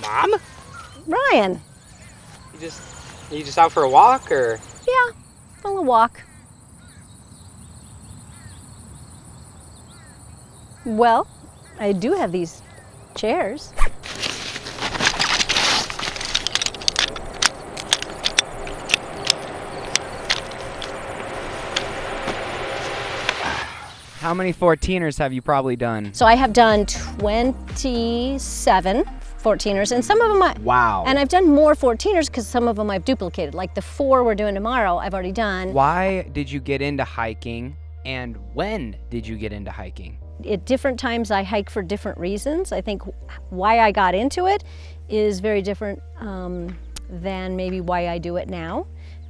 Mom? Ryan. You just out for a walk, or? Yeah, a little walk. Well, I do have these chairs. How many 14ers have you probably done? So I have done 27 14ers, and some of them Wow. and I've done more 14ers because some of them I've duplicated. Like the 4 we're doing tomorrow, I've already done. Why did you get into hiking, and when did you get into hiking? At different times I hike for different reasons. I think why I got into it is very different than maybe why I do it now.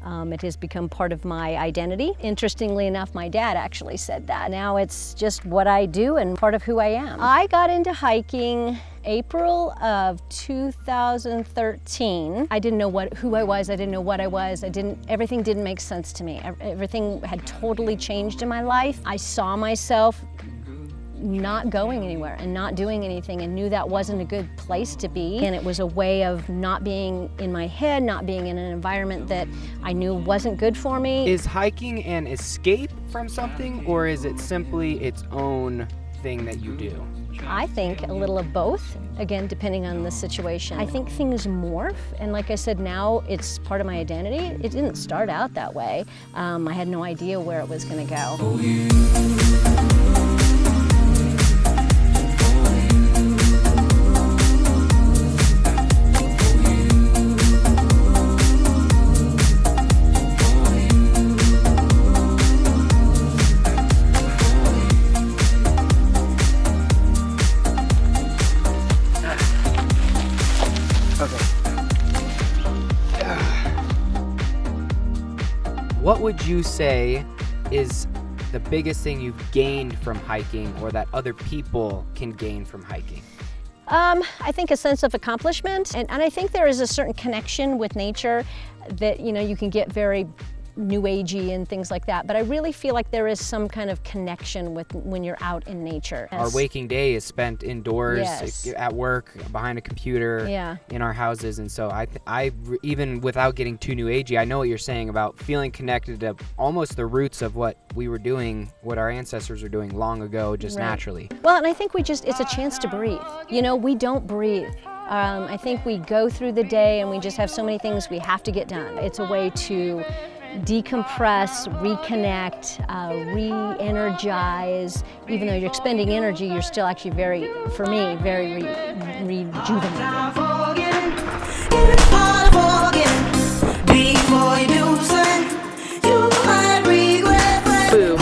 It has become part of my identity. Interestingly enough, my dad actually said that. Now it's just what I do and part of who I am. I got into hiking April of 2013. I didn't know who I was, I didn't know what I was, everything didn't make sense to me. Everything had totally changed in my life. I saw myself not going anywhere and not doing anything, and knew that wasn't a good place to be. And it was a way of not being in my head, not being in an environment that I knew wasn't good for me. Is hiking an escape from something, or is it simply its own thing that you do? I think a little of both, again, depending on the situation. I think things morph, and like I said, now it's part of my identity. It didn't start out that way. I had no idea where it was gonna go. What would you say is the biggest thing you've gained from hiking, or that other people can gain from hiking? I think a sense of accomplishment, and I think there is a certain connection with nature that, you can get very new agey and things like that, but I really feel like there is some kind of connection with when you're out in nature. Our waking day is spent indoors, Yes. at work, behind a computer, Yeah. in our houses, and so I even without getting too new agey, I know what you're saying about feeling connected to almost the roots of what we were doing, what our ancestors were doing long ago, just Right. naturally. Well, and I think it's a chance to breathe. We don't breathe. I think we go through the day and we just have so many things we have to get done. It's a way to decompress, reconnect, re-energize. Even though you're expending energy, you're still actually very rejuvenated. Boom.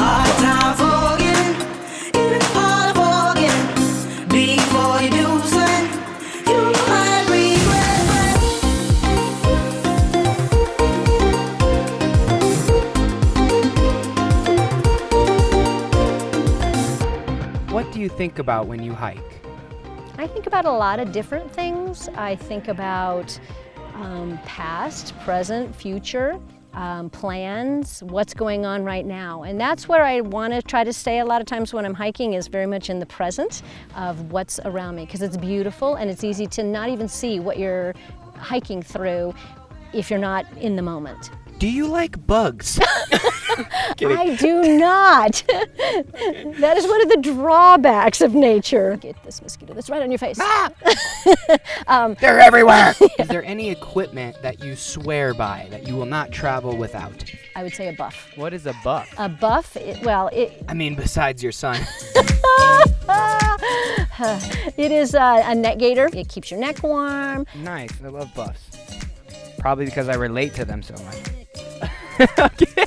What do you think about when you hike? I think about a lot of different things. I think about past, present, future, plans, what's going on right now. And that's where I want to try to stay a lot of times when I'm hiking, is very much in the present of what's around me, because it's beautiful and it's easy to not even see what you're hiking through if you're not in the moment. Do you like bugs? I do not. That is one of the drawbacks of nature. Get this mosquito that's right on your face. They're everywhere. Is there any equipment that you swear by that you will not travel without? I would say a buff. What is a buff? A buff, I mean, besides your son. it is a neck gaiter. It keeps your neck warm. Nice. I love buffs. Probably because I relate to them so much. Okay.